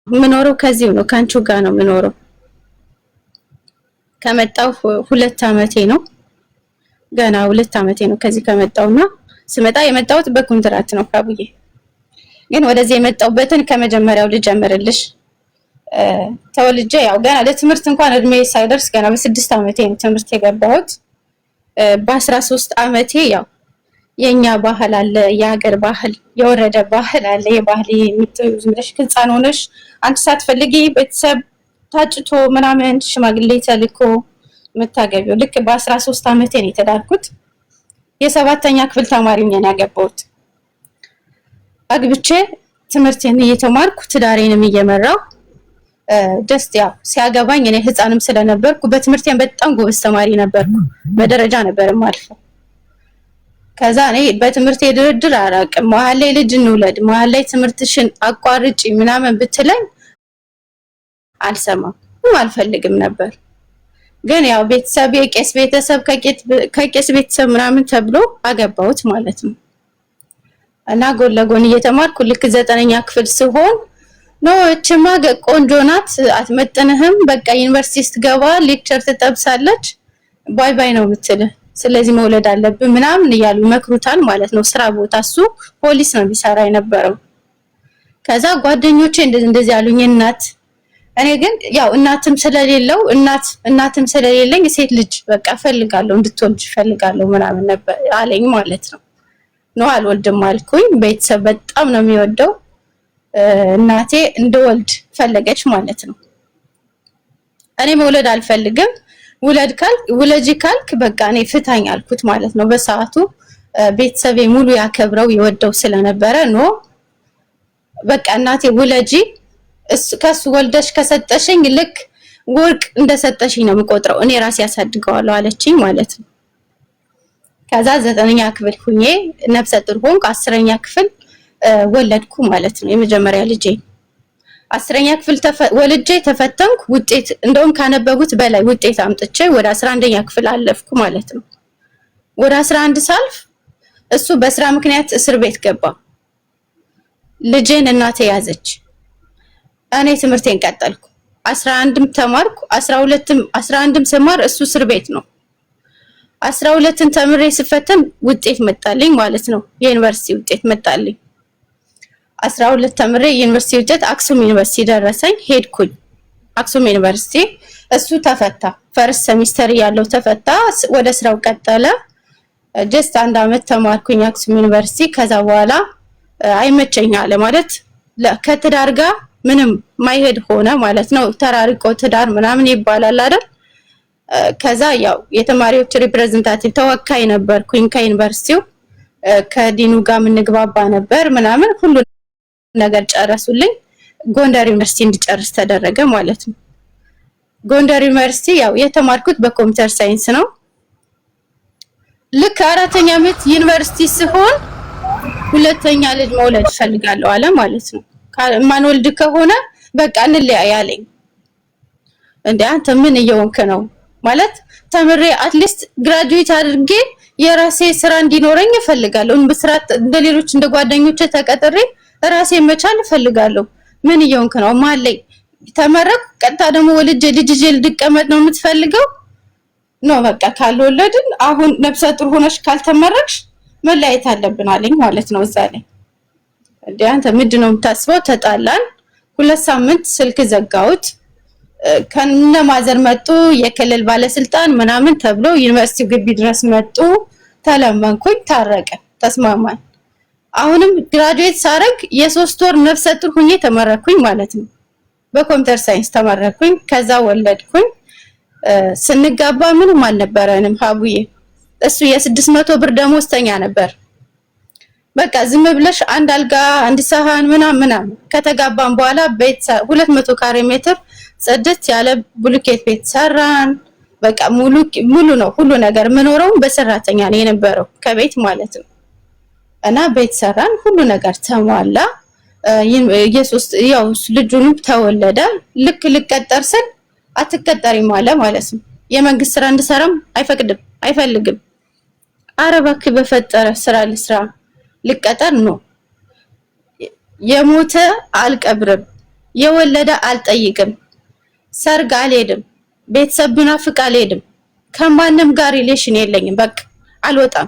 ምኖረው ከዚህ ነው ካንቹ ጋር ነው ምኖረው ከመጣው 2 አመቴ ነው ገና 2 አመቴ ነው ከዚህ ከመጣውና ስመጣ የመጣሁት በኮንትራት ነው ካብዬ ግን ወደዚህ የመጣሁበትን ከመጀመሪያው ልጀምርልሽ ተወልጄ ያው ገና ለትምህርት እንኳን እድሜ ሳይደርስ ገና በ6 አመቴ ነው ትምህርት የገባሁት በ13 አመቴ ያው የኛ ባህል አለ የሀገር ባህል የወረደ ባህል አለ የባህል የምትዝምረሽ ህፃን ሆነሽ አንተ ሳትፈልጊ ቤተሰብ ታጭቶ ምናምን ሽማግሌ ተልኮ መታገቢው ልክ በ13 አመቴ ነው የተዳርኩት የ7ኛ ክፍል ተማሪ ነኝ ያገባሁት አግብቼ ትምህርቴን እየተማርኩ ትዳሬንም እየመራው ጀስት ያው ሲያገባኝ እኔ ህፃንም ስለነበርኩ በትምህርቴን በጣም ጎበዝ ተማሪ ነበርኩ በደረጃ ነበር ማልፈው ከዛ እኔ በትምህርቴ ድርድር አራቅም መሀል ላይ ልጅ እንውለድ መሀል ላይ ትምህርትሽን አቋርጪ ምናምን ብትለኝ አልሰማም አልፈልግም ነበር ግን ያው ቤተሰብ የቄስ ቤተሰብ ከቄስ ቤተሰብ ምናምን ተብሎ አገባሁት ማለት ነው እና ጎን ለጎን እየተማርኩ ልክ 9ኛ ክፍል ሲሆን ነው እችማ ቆንጆ ናት አትመጥንህም በቃ ዩኒቨርሲቲ ስትገባ ሌክቸር ትጠብሳለች ባይ ባይ ነው የምትልህ ስለዚህ መውለድ አለብን ምናምን ይያሉ መክሩታል ማለት ነው ስራ ቦታ እሱ ፖሊስ ነው ቢሰራ የነበረው ከዛ ጓደኞቼ እንደዚህ ያሉኝ እናት እኔ ግን ያው እናትም ስለሌለኝ ሴት ልጅ በቃ ፈልጋለሁ እንድትወልድ ፈልጋለሁ ምናምን ነበር አለኝ ማለት ነው ነው አልወልድም አልኩኝ ቤተሰብ በጣም ነው የሚወደው እናቴ እንደወልድ ፈለገች ማለት ነው እኔ መውለድ አልፈልግም ውለጂ ካልክ በቃ እኔ ፍታኝ አልኩት ማለት ነው በሰዓቱ ቤተሰቤ ሙሉ ያከብረው ይወደው ስለነበረ ነው በቃ እናቴ ውለጂ ከሱ ወልደሽ ከሰጠሽኝ ልክ ወርቅ እንደሰጠሽኝ ነው የምቆጥረው እኔ ራሴ ያሳድገዋለሁ አለችኝ ማለት ነው ከዛ 9ኛ ክፍል ሁኜ ነፍሰ ጡር ሆንኩ 10ኛ ክፍል ወለድኩ ማለት ነው የመጀመሪያ ልጄ 10ኛ ክፍል ወልጄ ተፈተንኩ ውጤት እንደውም ካነበቡት በላይ ውጤት አምጥቼ ወደ 11ኛ ክፍል አለፍኩ ማለት ነው ወደ 11 ሳልፍ እሱ በስራ ምክንያት እስር ቤት ገባ ልጄን እናቴ ያዘች እኔ ትምህርቴን ቀጠልኩ 11ም ተማርኩ 11ም ስማር እሱ እስር ቤት ነው 12ን ተምሬ ስፈተን ውጤት መጣልኝ ማለት ነው የዩኒቨርሲቲ ውጤት መጣልኝ 12 ተምሬ ዩኒቨርሲቲ ውጤት አክሱም ዩኒቨርሲቲ ደረሰኝ ሄድኩኝ አክሱም ዩኒቨርሲቲ እሱ ተፈታ ፈርስት ሴሚስተር ያለው ተፈታ ወደ ስራው ቀጠለ ጀስት 1 አመት ተማርኩኝ አክሱም ዩኒቨርሲቲ ከዛ በኋላ አይመቸኛ አለ ማለት ከትዳር ጋር ምንም ማይሄድ ሆነ ማለት ነው ተራርቆ ትዳር ምናምን ይባላል አይደል ከዛ ያው የተማሪዎች ሪፕሬዘንታቲቭ ተወካይ ነበርኩኝ ከዩኒቨርሲቲው ከዲኑ ጋር ምንግባባ ነበር ምናምን ሁሉ ነገር ጨረሱልኝ ጎንደር ዩኒቨርሲቲ እንድጨርስ ተደረገ ማለት ነው ጎንደር ዩኒቨርሲቲ ያው የተማርኩት በኮምፒውተር ሳይንስ ነው ልክ 4ኛ አመት ዩኒቨርሲቲ ሲሆን ሁለተኛ ልጅ መውለድ ፈልጋለሁ አለ ማለት ነው ማን ወልድ ከሆነ በቃ እንለያይ አለኝ እንዴ አንተ ምን እየወንከ ነው ማለት ተምሬ አትሊስት ግራጁዌት አድርጌ የራሴ ስራ እንዲኖረኝ እፈልጋለሁ በስራት እንደሌሎች እንደ ጓደኞቼ ተቀጥሬ ራሴ መቻል እፈልጋለሁ ምን እየወንከ ነው ማለኝ ተመረቅ ቀጣ ደግሞ ወልጄ ልጅ ልድቀመጥ ነው የምትፈልገው ነው በቃ ካልወለድን አሁን ነፍሰ ጡር ሆነሽ ካልተመረቅሽ መለያየት አለብን አለኝ ማለት ነው እዛ ላይ እንዴ አንተ ምንድነው የምታስበው ተጣላን 2 ሳምንት ስልክ ዘጋውት ከነ ማዘር መጡ የክልል ባለስልጣን ምናምን ተብሎ ዩኒቨርሲቲው ግቢ ድረስ መጡ ተለመንኩኝ ታረቀ ተስማማን አሁንም ግራጁዌት ሳረግ የ3 ወር ነፍሰ ጡር ሆኜ ተመረኩኝ ማለት ነው በኮምፒውተር ሳይንስ ተመረኩኝ ከዛ ወለድኩኝ ስንጋባ ምንም አልነበረንም ሀቡዬ እሱ የ600 ብር ደሞዝተኛ ነበር በቃ ዝም ብለሽ አንድ አልጋ አንድ ሳህን ምናምን ከተጋባን በኋላ ቤት 200 ካሬ ሜትር ጽድት ያለ ብሎኬት ቤት ሰራን በቃ ሙሉ ነው ሁሉ ነገር ምኖረው በሰራተኛ ነው የነበረው ከቤት ማለት ነው እና ቤት ሰራን ሁሉ ነገር ተሟላ ኢየሱስ ያው ልጁንም ተወለደ ልክ ልቀጠር ስል አትቀጠሪም ማለት ነው የመንግስት ስራ እንድሰራም አይፈልግም አረባክ በፈጠረ ስራ ልስራ ልቀጠር ነው የሞተ አልቀብርም የወለደ አልጠይቅም፣ ሰርግ አልሄድም፣ ቤተሰብ ብናፍቅ አልሄድም፣ ከማንም ጋር ሪሌሽን የለኝም። በቃ አልወጣም።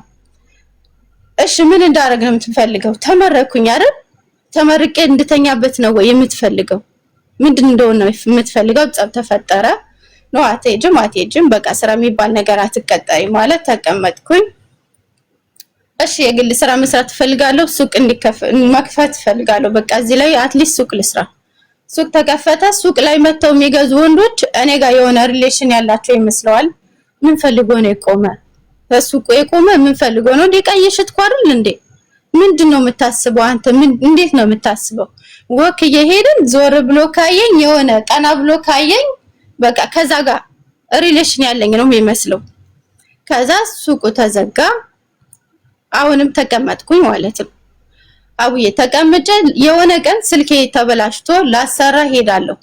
እሺ ምን እንዳደረግ ነው የምትፈልገው? ተመረኩኝ አይደል? ተመርቄ እንድተኛበት ነው ወይ የምትፈልገው? ምንድን እንደሆነ የምትፈልገው? ጸብ ተፈጠረ ነው አትሄጂም፣ በቃ ስራ የሚባል ነገር አትቀጠሪ ማለት ተቀመጥኩኝ። እሺ የግል ስራ መስራት ትፈልጋለሁ፣ ሱቅ መክፈት ትፈልጋለሁ። በቃ እዚህ ላይ አትሊስት ሱቅ ልስራ። ሱቅ ተከፈተ። ሱቅ ላይ መተው የሚገዙ ወንዶች እኔ ጋር የሆነ ሪሌሽን ያላቸው ይመስለዋል። ምን ፈልጎ ነው የቆመ? በሱቁ የቆመ ምን ፈልጎ ነው? እንዴ ቀይሽት ኳርል እንዴ? ምንድነው የምታስበው አንተ? እንዴት ነው የምታስበው? ወክ እየሄድን ዞር ብሎ ካየኝ የሆነ ቀና ብሎ ካየኝ በቃ ከዛ ጋር ሪሌሽን ያለኝ ነው የሚመስለው። ከዛ ሱቁ ተዘጋ። አሁንም ተቀመጥኩኝ ማለት ነው። አቡዬ ተቀምጬ የሆነ ቀን ስልኬ ተበላሽቶ ላሰራ ሄዳለሁ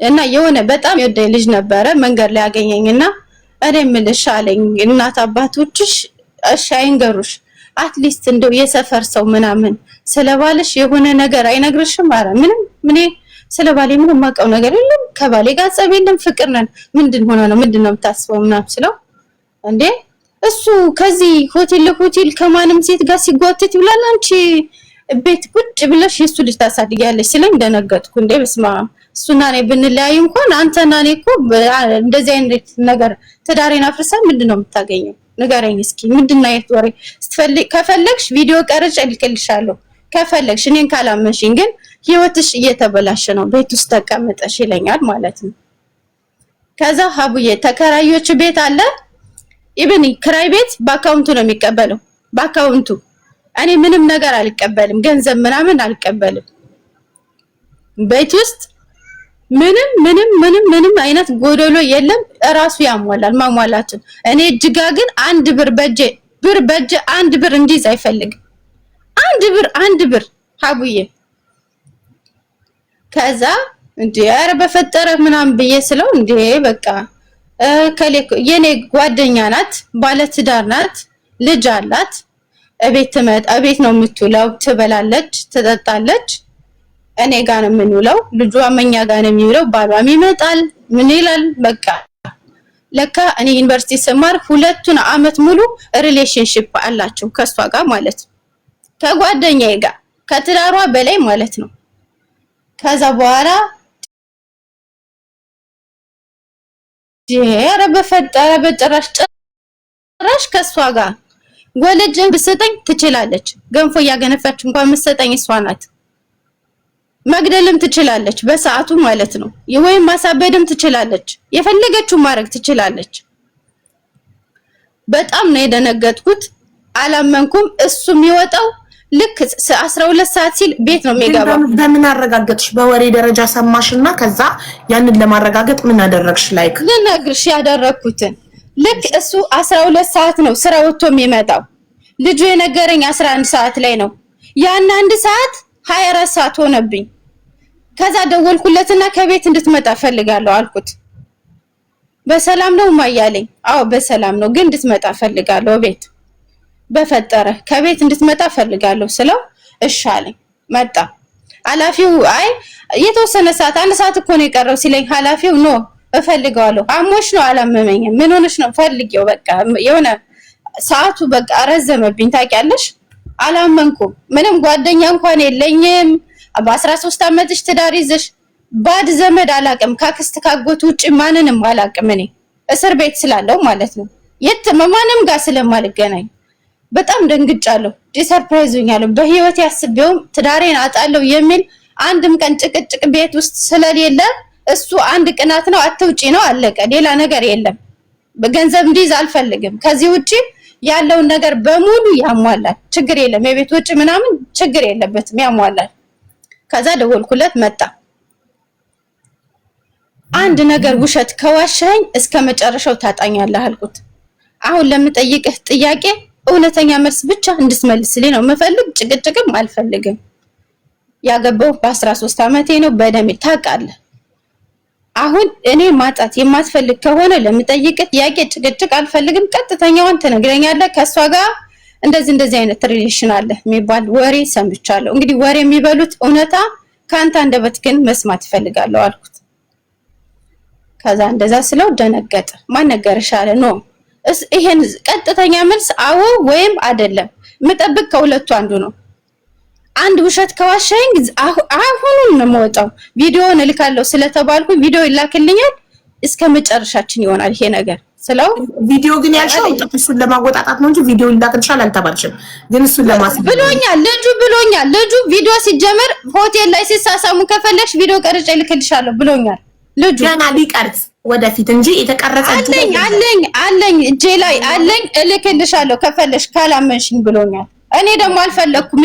እና የሆነ በጣም የወደኝ ልጅ ነበረ መንገድ ላይ ያገኘኝና እኔ ምልሽ አለኝ እናት አባቶችሽ እሺ አይንገሩሽ አትሊስት እንደው የሰፈር ሰው ምናምን ስለባልሽ የሆነ ነገር አይነግርሽም? አረ ምንም ስለባሌ ምንም ማውቀው ነገር የለም፣ ከባሌ ጋር ጸብ የለም፣ ፍቅር ነን። ምንድን ሆነ ነው ምንድነው የምታስበው ምናምን ስለው እንዴ እሱ ከዚህ ሆቴል ለሆቴል ከማንም ሴት ጋር ሲጓተት ይብላል፣ አንቺ ቤት ቁጭ ብለሽ የሱ ልጅ ታሳድጊያለሽ ስለኝ ደነገጥኩ። እንዴ በስመ አብ እሱና እኔ ብንለያይ እንኳን አንተና እኔ እኮ እንደዚህ አይነት ነገር ትዳሬን አፍርሰን ምንድነው የምታገኘው? ንገረኝ እስኪ ምንድነው አይነት ወሬ ስትፈልግ ከፈለግሽ ቪዲዮ ቀርጬ ልክልሻለሁ ከፈለግሽ። እኔን ካላመንሽኝ ግን ህይወትሽ እየተበላሸ ነው ቤት ውስጥ ተቀምጠሽ ይለኛል ማለት ነው። ከዛ ሀቡዬ ተከራዮች ቤት አለ ኢብኒ ክራይ ቤት በአካውንቱ ነው የሚቀበለው፣ በአካውንቱ። እኔ ምንም ነገር አልቀበልም፣ ገንዘብ ምናምን አልቀበልም። ቤት ውስጥ ምንም አይነት ጎደሎ የለም፣ እራሱ ያሟላል ማሟላቱን። እኔ እጅጋ ግን አንድ ብር በእጄ አንድ ብር እንዲዝ አይፈልግም። አንድ ብር ሀቡዬ። ከዛ እንዴ ኧረ በፈጠረ ምናምን ብዬ ስለው እንዴ በቃ የኔ ጓደኛ ናት፣ ባለትዳር ናት፣ ልጅ አላት፣ እቤት ነው የምትውለው፣ ትበላለች፣ ትጠጣለች። እኔ ጋር ነው የምንውለው፣ ልጇ እኛ ጋር ነው የሚውለው፣ ባሏም ይመጣል። ምን ይላል በቃ ለካ እኔ ዩኒቨርሲቲ ስማር 2 አመት ሙሉ ሪሌሽንሺፕ አላቸው ከሷ ጋር ማለት ነው፣ ከጓደኛዬ ጋር ከትዳሯ በላይ ማለት ነው። ከዛ በኋላ ኧረ በፈጠረ በጭራሽ ከሷ ጋር ወለጀን ብሰጠኝ ትችላለች። ገንፎ እያገነፈች እንኳን የምትሰጠኝ እሷ ናት። መግደልም ትችላለች በሰዓቱ ማለት ነው፣ ወይም ማሳበድም ትችላለች። የፈለገችው ማድረግ ትችላለች። በጣም ነው የደነገጥኩት፣ አላመንኩም። እሱ የሚወጣው ልክ 12 ሰዓት ሲል ቤት ነው የሚገባው። በምን አረጋገጥሽ? በወሬ ደረጃ ሰማሽና ከዛ ያንን ለማረጋገጥ ምን አደረግሽ? ላይክ ልነግርሽ ያደረኩትን ልክ እሱ 12 ሰዓት ነው ስራ ወጥቶ የሚመጣው። ልጁ የነገረኝ 11 ሰዓት ላይ ነው። ያን 1 ሰዓት 24 ሰዓት ሆነብኝ። ከዛ ደወልኩለትና ከቤት እንድትመጣ ፈልጋለሁ አልኩት። በሰላም ነው ማያለኝ? አዎ በሰላም ነው፣ ግን እንድትመጣ ፈልጋለሁ ቤት። በፈጠረ ከቤት እንድትመጣ ፈልጋለሁ ስለው እሺ አለኝ። መጣ። ኃላፊው አይ የተወሰነ ሰዓት 1 ሰዓት እኮ ነው የቀረው ሲለኝ ኃላፊው ኖ እፈልገዋለሁ። አሞሽ ነው? አላመመኝም። ምን ሆነሽ ነው? ፈልጊው በቃ የሆነ ሰዓቱ በቃ ረዘመብኝ ታውቂያለሽ። አላመንኩም። ምንም ጓደኛ እንኳን የለኝም። በ13 አመትሽ ትዳር ይዘሽ ባድ ዘመድ አላቅም። ካክስት ካጎት ውጪ ማንንም አላቅም። እኔ እስር ቤት ስላለው ማለት ነው ማንም ጋር ስለማልገናኝ በጣም ደንግጫለሁ። ዲሰርፕራይዝ ሆኛለሁ። በህይወት ያስቤውም ትዳሬን አጣለሁ የሚል አንድም ቀን ጭቅጭቅ ቤት ውስጥ ስለሌለ እሱ አንድ ቅናት ነው፣ አትውጪ ነው፣ አለቀ። ሌላ ነገር የለም። በገንዘብ እንዲይዝ አልፈልግም። ከዚህ ውጪ ያለውን ነገር በሙሉ ያሟላል። ችግር የለም። የቤት ውጪ ምናምን ችግር የለበትም፣ ያሟላል። ከዛ ደወልኩለት፣ መጣ። አንድ ነገር ውሸት ከዋሻኝ እስከ መጨረሻው ታጣኛለህ አልኩት። አሁን ለምጠይቅህ ጥያቄ እውነተኛ መልስ ብቻ እንድትመልስልኝ ነው የምፈልግ። ጭቅጭቅም አልፈልግም። ያገባው በ13 አመቴ ነው። በደሜ ታውቃለህ። አሁን እኔ ማጣት የማትፈልግ ከሆነ ለምጠይቅህ ጥያቄ ጭቅጭቅ አልፈልግም። ቀጥተኛውን ትነግረኛለህ። ከሷ ጋር እንደዚህ አይነት ሪሌሽን አለ የሚባል ወሬ ሰምቻለሁ። እንግዲህ ወሬ የሚበሉት እውነታ ካንተ አንደበት ግን መስማት እፈልጋለሁ አልኩት። ከዛ እንደዛ ስለው ደነገጠ። ማን ነገርሽ አለ። ኖ ይሄን ቀጥተኛ መልስ አዎ ወይም አይደለም መጠብቅ ከሁለቱ አንዱ ነው። አንድ ውሸት ከዋሸኝ አሁኑን ነው የምወጣው። ቪዲዮውን እልካለሁ ስለተባልኩ ቪዲዮ ይላክልኛል። እስከ መጨረሻችን ይሆናል ይሄ ነገር ስለው ቪዲዮ ግን ያልሽው እሱን ለማወጣጣት ነው እንጂ ቪዲዮ ይላክልሻል አልተባልሽም። ግን እሱን ለማስብ ብሎኛል። ልጁ ቪዲዮ ሲጀመር ሆቴል ላይ ሲሳሳሙ ከፈለግሽ ቪዲዮ ቀርጬ እልክልሻለሁ ብሎኛል። ልጁ ገና ሊቀርጽ ወደፊት እንጂ የተቀረጸ አለኝ እጄ ላይ አለኝ እልክልሻለሁ ከፈለግሽ ካላመንሽኝ ብሎኛል። እኔ ደግሞ አልፈለኩም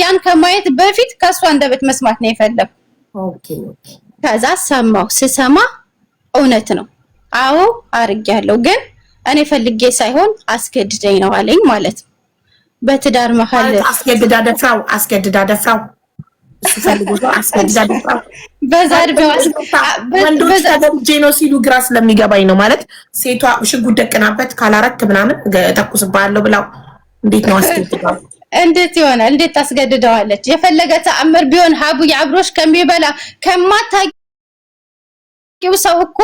ያን ከማየት በፊት ከሷ አንደበት መስማት ነው የፈለኩ። ኦኬ ከዛ ስሰማ እውነት ነው አዎ አርጋለሁ፣ ግን እኔ ፈልጌ ሳይሆን አስገድደኝ ነው አለኝ ማለት ነው። በትዳር መሀል አስገድዳ ደፍራው ወንዶች ተደብጄ ነው ሲሉ ግራ ስለሚገባኝ ነው ማለት ሴቷ ሽጉጥ ደቅናበት ካላረክ ምናምን ተኩስባለሁ ብላው እንዴት ነው አስገድዳው? እንዴት ይሆናል? እንዴት ታስገድደዋለች? የፈለገ ተአምር ቢሆን ሀቡ አብሮሽ ከሚበላ ከማታውቂው ሰው እኮ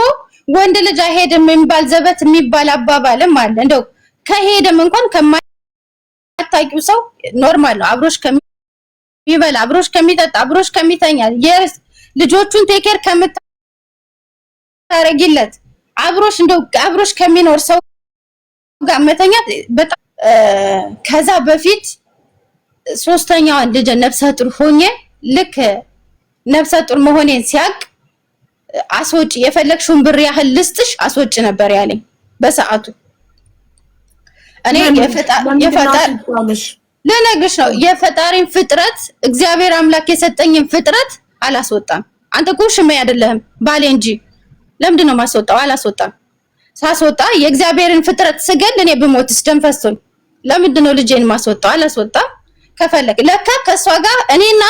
ወንድ ልጅ አይሄድም የሚባል ዘበት የሚባል አባባልም አለ። እንደው ከሄድም እንኳን ከማታውቂው ሰው ኖርማል ነው። አብሮሽ ከሚበላ አብሮሽ ከሚጠጣ አብሮሽ ከሚተኛ ልጆቹን ቴኬር ከምታረጊለት አብሮሽ ከሚኖር ሰው ጋር መተኛት በጣም ከዛ በፊት ሶስተኛዋን ልጅ ነፍሰ ጡር ሆኜ ልክ ነፍሰ ጡር መሆኔን ሲያቅ አስወጪ የፈለግሽውን ብር ያህል ልስጥሽ አስወጪ ነበር ያለኝ በሰዓቱ። እኔ ለነግርሽ ነው የፈጣሪን ፍጥረት እግዚአብሔር አምላክ የሰጠኝን ፍጥረት አላስወጣም። አንተ እኮ ሽሜ አይደለህም ባሌ እንጂ ለምንድን ነው ማስወጣው? አላስወጣም። ሳስወጣ የእግዚአብሔርን ፍጥረት ስገል እኔ ብሞትስ ደም ፈሶኝ ለምንድን ነው ልጄን ማስወጣው? አላስወጣም። ከፈለክ ለካ ከሷ ጋር እኔና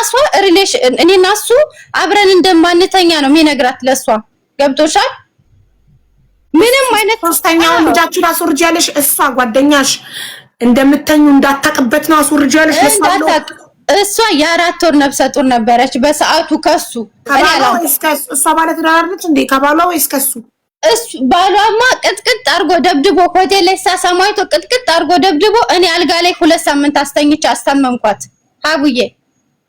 እሱ አብረን እንደማንተኛ ነው የሚነግራት ለሷ። ገብቶሻል? ምንም አይነት ሶስተኛውን ልጃችሁ አስወርጃለሽ። እሷ ጓደኛሽ እንደምተኙ እንዳታቅበት ነው አስወርጃለሽ። እሷ የ4 ወር ነፍሰ ጡር ነበረች በሰዓቱ ከሱ እሷ ማለት ዳርነች እንዴ ከባሏ ወይስ ከሱ? ባሏማ ቅጥቅጥ አርጎ ደብድቦ ሆቴል ላይ ሳሳማይቶ ቅጥቅጥ አርጎ ደብድቦ እኔ አልጋ ላይ 2 ሳምንት አስተኝቼ አስታመምኳት። ሀቡዬ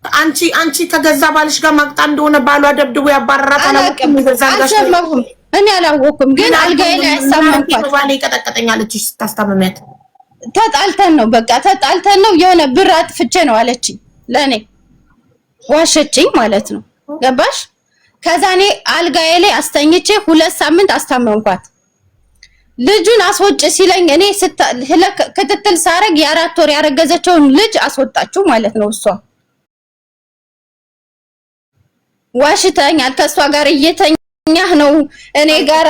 አንቺ ከገዛ ባልሽ ጋር ማቅጣ እንደሆነ ባሏ ደብድቦ ያባረራት አላውቅም። እኔ አላወኩም፣ ግን አልጋዬ ላይ አስታመምኳት። ባሌ ቀጠቀጠኛለች ስታስታመሚያት። ተጣልተን ነው የሆነ ብር አጥፍቼ ነው አለችኝ። ለኔ ዋሸችኝ ማለት ነው። ገባሽ? ከዛ እኔ አልጋዬ ላይ አስተኝቼ 2 ሳምንት አስታመምኳት። ልጁን አስወጭ ሲለኝ እኔ ክትትል ሳረግ የ4 ወር ያረገዘችውን ልጅ አስወጣችሁ ማለት ነው። እሷ ዋሽተኛል። ከሷ ጋር እየተኛህ ነው እኔ ጋር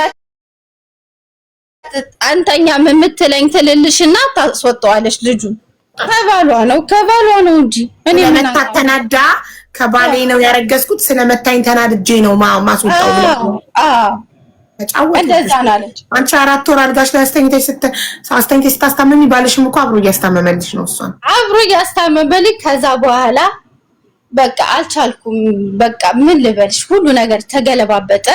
አንተኛ የምትለኝ ትልልሽና ታስወጣዋለች። ልጁን ከባሏ ነው እንጂ እኔ ምን ተናዳ ከባሌ ነው ያረገዝኩት ስለመታኝ ተናድጄ ነው ማስወጣው ብለ እንደዛ ናለች። አንቺ 4 ወር አልጋሽ ላይ አስተኝተሽ ስታስታመሚ ባልሽም እኮ አብሮ እያስታመመልሽ ነው። እሷን አብሮ እያስታመመልኝ ከዛ በኋላ በቃ አልቻልኩም። በቃ ምን ልበልሽ ሁሉ ነገር ተገለባበጠ።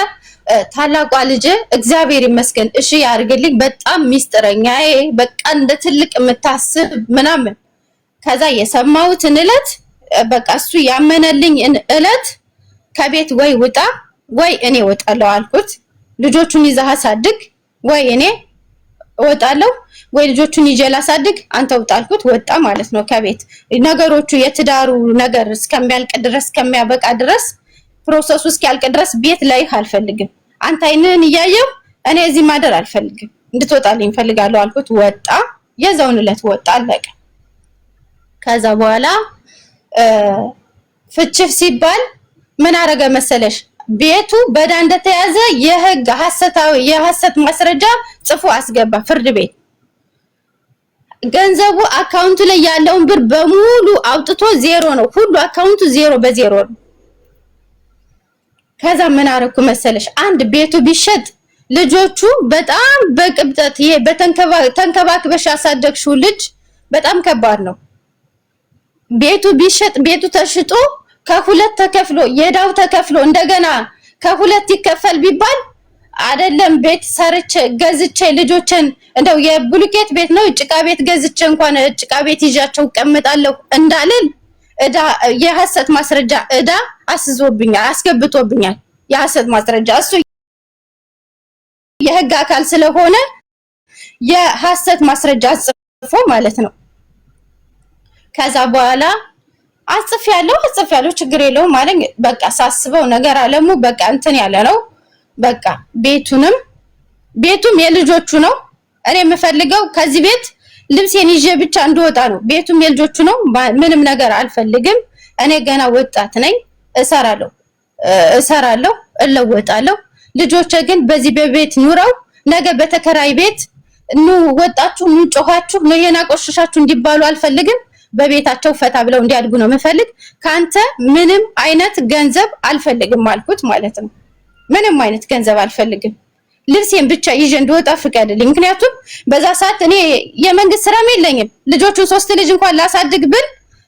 ታላቋ ልጅ እግዚአብሔር ይመስገን እሺ ያርግልኝ። በጣም ሚስጥረኛዬ በቃ እንደ ትልቅ የምታስብ ምናምን። ከዛ የሰማሁትን እለት በቃ እሱ ያመነልኝ እለት ከቤት ወይ ውጣ ወይ እኔ እወጣለሁ አልኩት። ልጆቹን ይዘህ አሳድግ ወይ እኔ እወጣለሁ ወይ ልጆቹን ይዤ ላሳድግ አንተ ውጣ አልኩት። ወጣ ማለት ነው ከቤት። ነገሮቹ የትዳሩ ነገር እስከሚያልቅ ድረስ እስከሚያበቃ ድረስ ፕሮሰሱ እስኪያልቅ ድረስ ቤት ላይ አልፈልግም። አንተ አይነን እያየው እኔ እዚህ ማደር አልፈልግም እንድትወጣልኝ ፈልጋለሁ አልኩት። ወጣ። የዛውን እለት ወጣ አለቀ። ከዛ በኋላ ፍችፍ ሲባል ምን አረገ መሰለሽ? ቤቱ በዳ እንደተያዘ የሐሰት ማስረጃ ጽፎ አስገባ ፍርድ ቤት። ገንዘቡ አካውንቱ ላይ ያለውን ብር በሙሉ አውጥቶ ዜሮ ነው። ሁሉ አካውንቱ ዜሮ በዜሮ ነው። ከዛ ምን አረኩ መሰለሽ? አንድ ቤቱ ቢሸጥ ልጆቹ በጣም በቅብጠት ይሄ ተንከባክበሽ ያሳደግሽው ልጅ በጣም ከባድ ነው። ቤቱ ቢሸጥ ቤቱ ተሽጦ ከሁለት ተከፍሎ የዳው ተከፍሎ እንደገና ከሁለት ይከፈል ቢባል አይደለም ቤት ሰርቼ ገዝቼ ልጆችን እንደው የብሉኬት ቤት ነው ጭቃ ቤት ገዝቼ እንኳን ጭቃ ቤት ይዣቸው ቀምጣለሁ እንዳልል እዳ የሐሰት ማስረጃ እዳ አስዞብኛል አስገብቶብኛል የሐሰት ማስረጃ እሱ የህግ አካል ስለሆነ የሐሰት ማስረጃ ጽፎ ማለት ነው ከዛ በኋላ አጽፍ ያለው ችግር የለውም ማለት በቃ ሳስበው ነገር አለሙ በቃ እንትን ያለ ነው በቃ ቤቱም የልጆቹ ነው እኔ የምፈልገው ከዚህ ቤት ልብሴን ይዤ ብቻ እንደወጣ ነው ቤቱም የልጆቹ ነው ምንም ነገር አልፈልግም እኔ ገና ወጣት ነኝ እሰራለሁ እለወጣለሁ ልጆቼ ግን በዚህ በቤት ኑረው ነገ በተከራይ ቤት ወጣችሁ ጮኻችሁ ለየና ቆሽሻችሁ እንዲባሉ አልፈልግም በቤታቸው ፈታ ብለው እንዲያድጉ ነው የምፈልግ ካንተ ምንም አይነት ገንዘብ አልፈልግም አልኩት ማለት ነው ምንም አይነት ገንዘብ አልፈልግም ልብሴን ብቻ ይዤ እንደወጣ ፍቀድልኝ ምክንያቱም በዛ ሰዓት እኔ የመንግስት ስራም የለኝም ልጆቹን 3 ልጅ እንኳን ላሳድግ ብል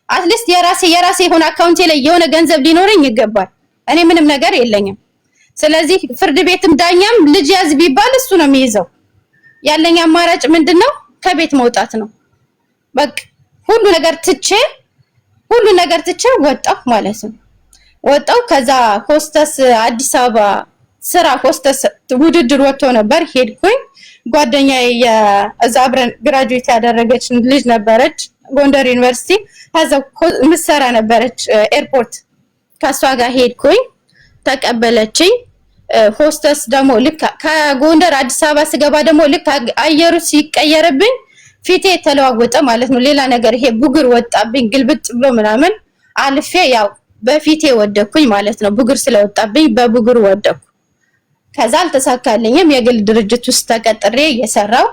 አትሊስት የራሴ የሆነ አካውንቴ ላይ የሆነ ገንዘብ ሊኖረኝ ይገባል እኔ ምንም ነገር የለኝም ስለዚህ ፍርድ ቤትም ዳኛም ልጅ ያዝ ቢባል እሱ ነው የሚይዘው ያለኝ አማራጭ ምንድነው ከቤት መውጣት ነው በቃ ሁሉ ነገር ትቼ ወጣሁ ማለት ነው ወጣሁ ከዛ ሆስተስ አዲስ አበባ ስራ ሆስተስ ውድድር ወጥቶ ነበር ሄድኩኝ ጓደኛዬ የዛ አብረን ግራጁዌት ያደረገች ልጅ ነበረች ጎንደር ዩኒቨርሲቲ ከዛ ምሰራ ነበረች ኤርፖርት ከሷ ጋር ሄድኩኝ ተቀበለችኝ ሆስተስ ደግሞ ልክ ከጎንደር አዲስ አበባ ስገባ ደግሞ ልክ አየሩ ሲቀየርብኝ ፊቴ ተለዋወጠ ማለት ነው ሌላ ነገር ይሄ ቡግር ወጣብኝ ግልብጥ ብሎ ምናምን አልፌ ያው በፊቴ ወደኩኝ ማለት ነው ቡግር ስለወጣብኝ በቡግር ወደኩ ከዛ አልተሳካልኝም የግል ድርጅት ውስጥ ተቀጥሬ እየሰራው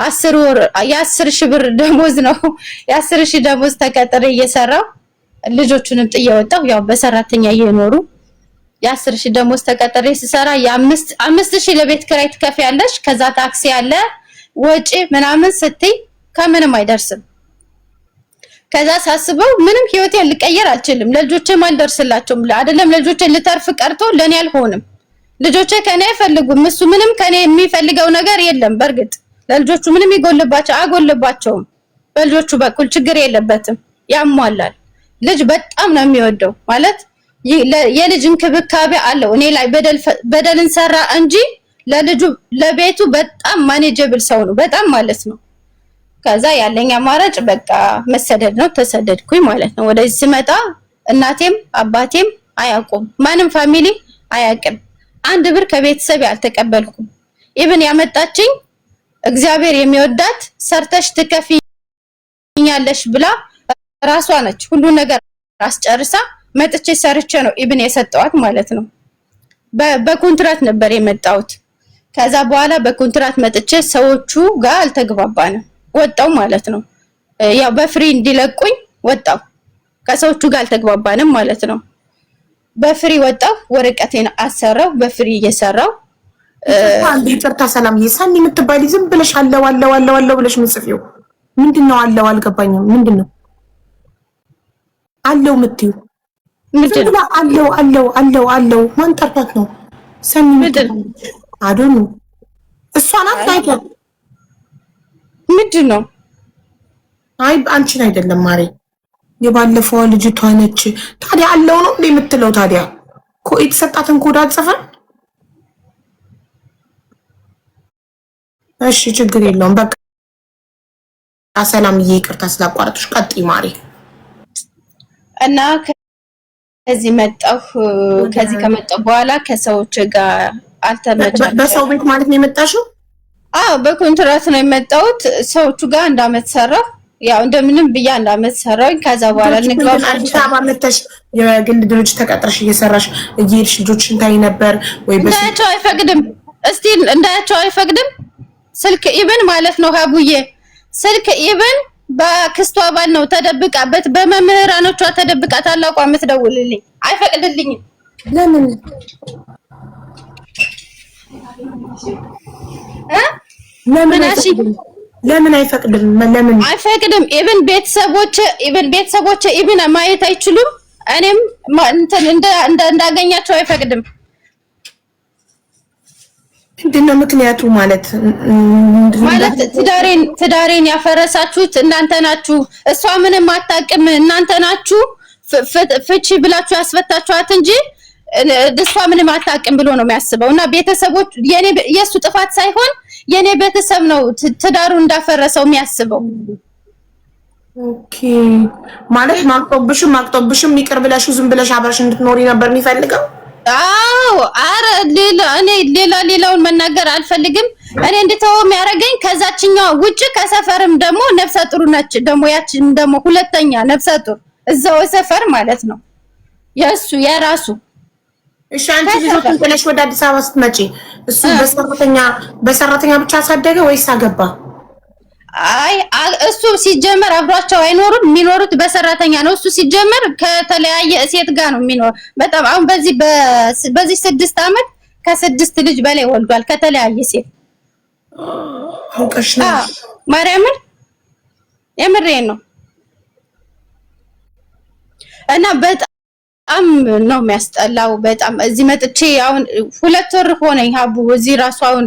10 ወር የ10 ሺህ ብር ደሞዝ ነው የ10 ሺህ ደሞዝ ተቀጥሬ እየሰራው ልጆቹንም ጥዬ ወጣሁ ያው በሰራተኛ እየኖሩ የ10 ሺህ ደሞዝ ተቀጥሬ ሲሰራ የ5 ሺህ ለቤት ኪራይ ትከፍያለሽ ከዛ ታክሲ አለ ወጪ ምናምን ስትይ ከምንም አይደርስም ከዛ ሳስበው ምንም ህይወቴን ልቀየር አልችልም ለልጆቼ ማልደርስላቸውም አይደለም ለልጆቼ ልተርፍ ቀርቶ ለኔ አልሆንም ልጆቼ ከኔ አይፈልጉም እሱ ምንም ከኔ የሚፈልገው ነገር የለም በርግጥ ለልጆቹ ምንም ይጎልባቸው አጎልባቸውም በልጆቹ በኩል ችግር የለበትም ያሟላል ልጅ በጣም ነው የሚወደው ማለት የልጅ እንክብካቤ አለው እኔ ላይ በደልን ሰራ እንጂ ለልጁ ለቤቱ በጣም ማኔጀብል ሰው ነው በጣም ማለት ነው ከዛ ያለኝ አማራጭ በቃ መሰደድ ነው ተሰደድኩኝ ማለት ነው ወደዚህ ስመጣ እናቴም አባቴም አያውቁም ማንም ፋሚሊ አያውቅም አንድ ብር ከቤተሰብ ያልተቀበልኩም ኢቭን ያመጣችኝ እግዚአብሔር የሚወዳት ሰርተሽ ትከፍኛለሽ ብላ ራሷ ነች ሁሉ ነገር አስጨርሳ መጥቼ ሰርቼ ነው ኢቭን የሰጠዋት ማለት ነው በኮንትራት ነበር የመጣሁት ከዛ በኋላ በኮንትራት መጥቼ ሰዎቹ ጋር አልተግባባንም ወጣው ማለት ነው ያው በፍሪ እንዲለቁኝ ወጣው ከሰዎቹ ጋር አልተግባባንም ማለት ነው በፍሪ ወጣው ወረቀቴን አሰራው በፍሪ እየሰራው አንዴ ይቅርታ ሰላም ይሳኒ የምትባይ ዝም ብለሽ አለው ብለሽ ምጽፊው ምንድነው አለው አልገባኝም ምንድነው አለው ምትዩ ምንድነው አለው ማን ጠርታት ነው ሰኒ ምንድነው አዶኑ እሷ ናት አይደል ምንድነው አይ አንቺን አይደለም ማሬ የባለፈው ልጅቷ ነች ታዲያ አለው ነው እንደምትለው ታዲያ የተሰጣትን ኮድ አጽፈን እሺ ችግር የለውም በቃ ሰላምዬ ይቅርታ ስላቋረጥሽ ቀጥይ ማሬ እና ከዚህ ከመጣሁ በኋላ ከሰዎች ጋር አልተመቻቸም በሰው ቤት ማለት ነው የመጣሽው በኮንትራት ነው የመጣሁት ሰዎቹ ጋር እንዳመት ሰራው ያው እንደምንም ብያ እንዳመት ሰራው ከዛ በኋላ ንግባው አዲስ አበባ መተሽ የግል ድርጅት ተቀጥረሽ እየሰራሽ እየሄድሽ ልጆችን ታይ ነበር ወይ እንዳያቸው አይፈቅድም እስቲ እንዳያቸው አይፈቅድም ስልክ ኢቭን ማለት ነው ሀቡዬ ስልክ ኢቭን በክስቷ ባል ነው ተደብቃበት በመምህራኖቿ ተደብቃ ታላቋ የምትደውልልኝ አይፈቅድልኝም ለምን አይፈቅድም ኢቭን ቤተሰቦቼ ኢቭን ማየት አይችሉም እኔም እንትን እንዳገኛቸው አይፈቅድም። ምንድነው ምክንያቱ? ማለት ትዳሬን ያፈረሳችሁት እናንተ ናችሁ። እሷ ምንም አታውቅም፣ እናንተ ናችሁ ፍቺ ብላችሁ ያስፈታችኋት እንጂ እሷ ምንም አታውቅም ብሎ ነው የሚያስበው። እና ቤተሰቦች የሱ ጥፋት ሳይሆን የኔ ቤተሰብ ነው ትዳሩ እንዳፈረሰው የሚያስበው። ኦኬ ማለት ማቅጦብሽም ይቅር ብለሽ ዝም ብለሽ አብረሽ እንድትኖሪ ነበር የሚፈልገው? አዎ አረ ሌላውን መናገር አልፈልግም። እኔ እንድተው የሚያደርገኝ ከዛችኛው ውጭ ከሰፈርም ደግሞ ነፍሰ ጡር ነች። ደግሞ ያችን ደግሞ ሁለተኛ ነፍሰ ጡር እዛው ሰፈር ማለት ነው የራሱ። እሺ አንቺ ልጆችን ጥለሽ ወደ አዲስ አበባ ስትመጪ እሱ በሰራተኛ ብቻ አሳደገ ወይስ አገባ? አይ እሱ ሲጀመር አብሯቸው አይኖሩም። የሚኖሩት በሰራተኛ ነው። እሱ ሲጀመር ከተለያየ ሴት ጋር ነው የሚኖር። በጣም አሁን በዚህ 6 አመት ከ6 ልጅ በላይ ወልዷል ከተለያየ ሴት። አውቀሽ ነው ማርያምን የምሬን ነው። እና በጣም ነው የሚያስጠላው። በጣም እዚህ መጥቼ አሁን 2 ወር ሆነኝ ሀቡ እዚህ ራሱ አሁን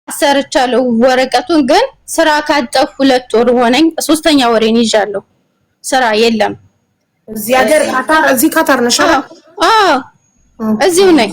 አሰርቻለሁ ወረቀቱን ግን ስራ ካጠፍ 2 ወር ሆነኝ። 3ኛ ወሬን ይዣለሁ። ስራ የለም። እዚህ ሀገር ካታር ነሽ? አዎ እዚሁ ነኝ።